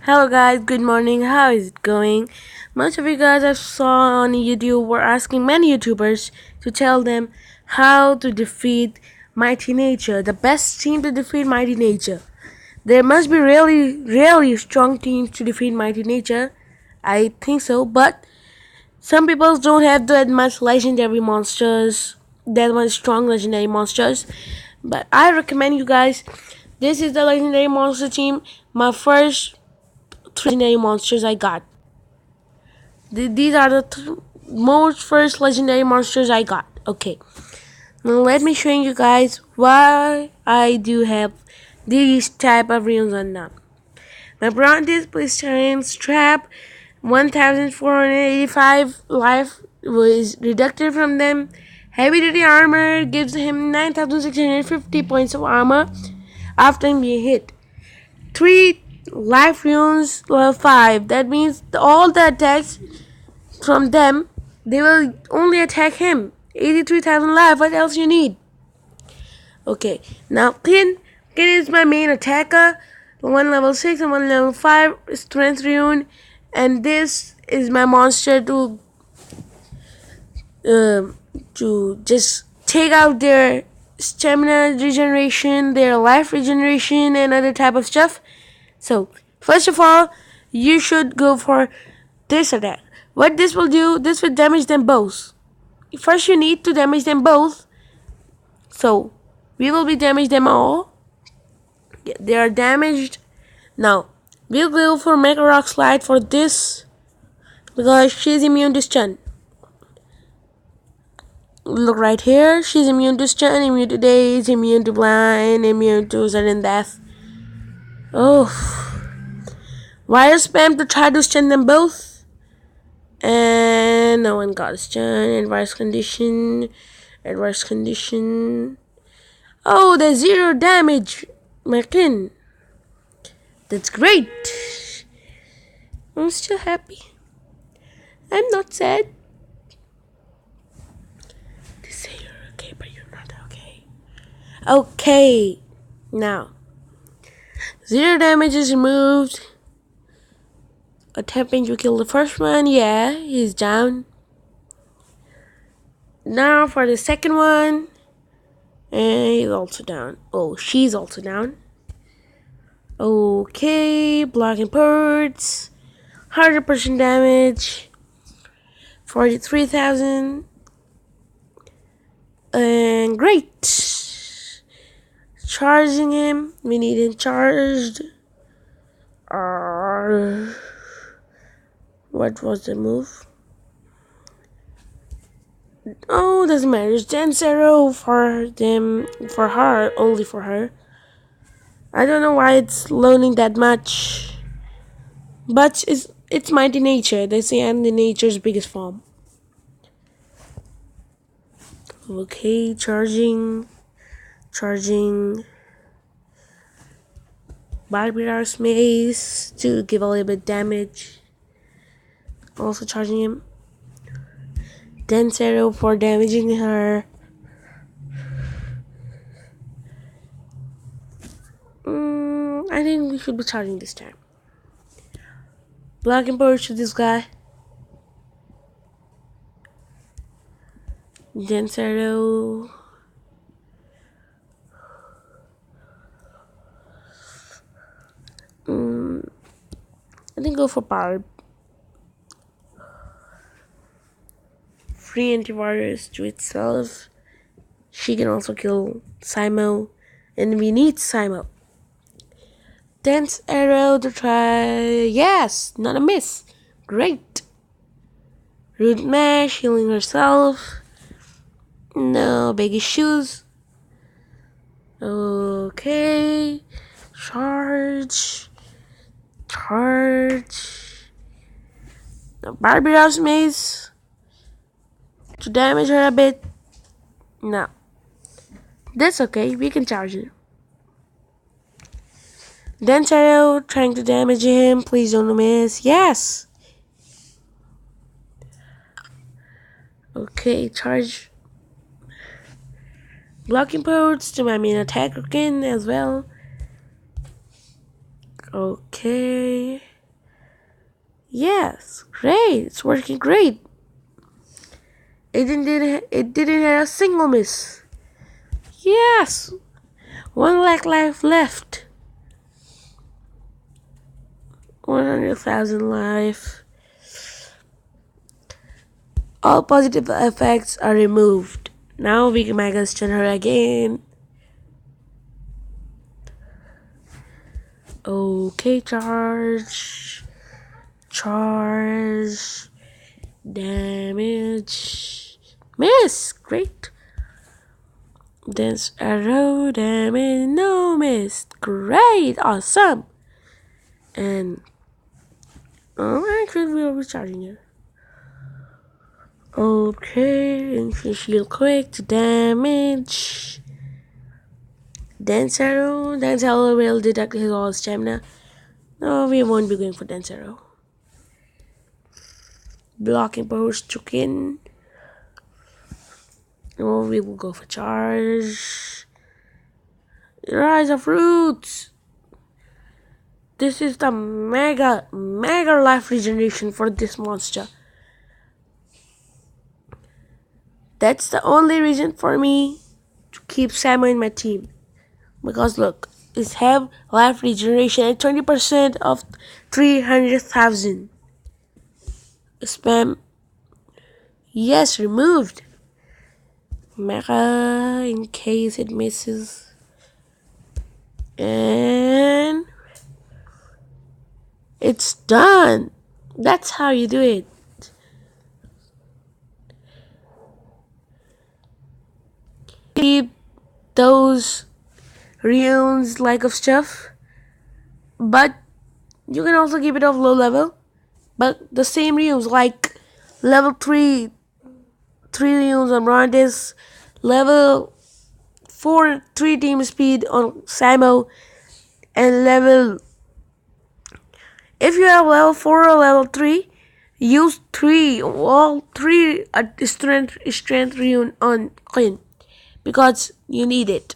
Hello guys, good morning. How is it going? Most of you guys I saw on YouTube were asking many YouTubers to tell them how to defeat Mighty Nature, the best team to defeat Mighty Nature. There must be really strong teams to defeat Mighty Nature. I think so, but some people don't have that much legendary monsters, that much strong legendary monsters. But I recommend you guys. This is the legendary monster team. My first three legendary monsters I got. These are the most first legendary monsters I got. Okay, now let me show you guys why I do have these type of runes on them. My Brontis Blistering Trap 1485 life was deducted from them. Heavy duty armor gives him 9650 points of armor after being hit. 3 life runes level 5. That means all the attacks from them, they will only attack him. 83,000 life. What else you need? Okay, now Kin is my main attacker. One level 6 and one level 5 strength rune. And this is my monster to just take out their stamina regeneration, their life regeneration, and other type of stuff. So first of all, you should go for this attack. What this will do, this will damage them both. First you need to damage them both. So we will be damage them all. Yeah, they are damaged. Now we'll go for Mega Rock Slide for this because she's immune to stun. Look right here, she's immune to stun, immune to daze, immune to blind, immune to sudden death. Oh, wire spam to try to stun them both, and no one got a stun. Advice condition. Oh, there's 0 damage, my kin. That's great. I'm still happy. I'm not sad. They say you're okay, but you're not okay. Okay, now 0 damage is removed. Attempting to kill the first one, yeah, he's down. Now for the second one, and he's also down. Oh, she's also down. Okay, blocking birds, 100% damage, 43,000, and great. Charging him, we need him charged. What was the move? Oh, doesn't matter. It's Dance Arrow for them, for her, only for her. I don't know why it's loading that much, but it's Mighty Nature. They say I'm the nature's biggest form. Okay, charging. Barbarous Maze to give a little bit damage. Also charging him. Dance Arrow for damaging her. I think we should be charging this time. Blocking Purge to this guy. Dance Arrow. I think go for Barb. Free antivirus to itself. She can also kill Simo, and we need Simo. Dance Arrow to try. Yes, not a miss. Great. Root Mash, healing herself. No, baggy shoes. Okay. Charge. The Barbarous Maze to damage her a bit. No. That's okay, we can charge it. Dance Arrow trying to damage him. Please don't miss. Yes. Okay, charge. Blocking Podes to my main attack again as well. Okay. Yes, great. It's working great. It didn't have a single miss. Yes, 1 lakh life left. 100,000 life. All positive effects are removed. Now we can question her again. Okay, charge. Charge. Damage. Miss. Great. Dance arrow. Damage. No miss. Great. Awesome. And actually we're recharging her. Okay, increase shield quick to damage. Dance arrow. Dance arrow will deduct his all stamina. No, we won't be going for dance arrow. Blocking powers took in. No, we will go for charge. Rise of Roots. This is the mega life regeneration for this monster. That's the only reason for me to keep Samo in my team. Because look, it's have life regeneration at 20% of 300,000. Spam. Yes, removed. Mega in case it misses. And it's done. That's how you do it. Keep those runes like of stuff, but you can also keep it off low level. But the same runes like level 3 runes on Rondis, level 4 3 team speed on Samo, and level, if you have level 4 or level 3, use all 3 strength rune on Qin because you need it.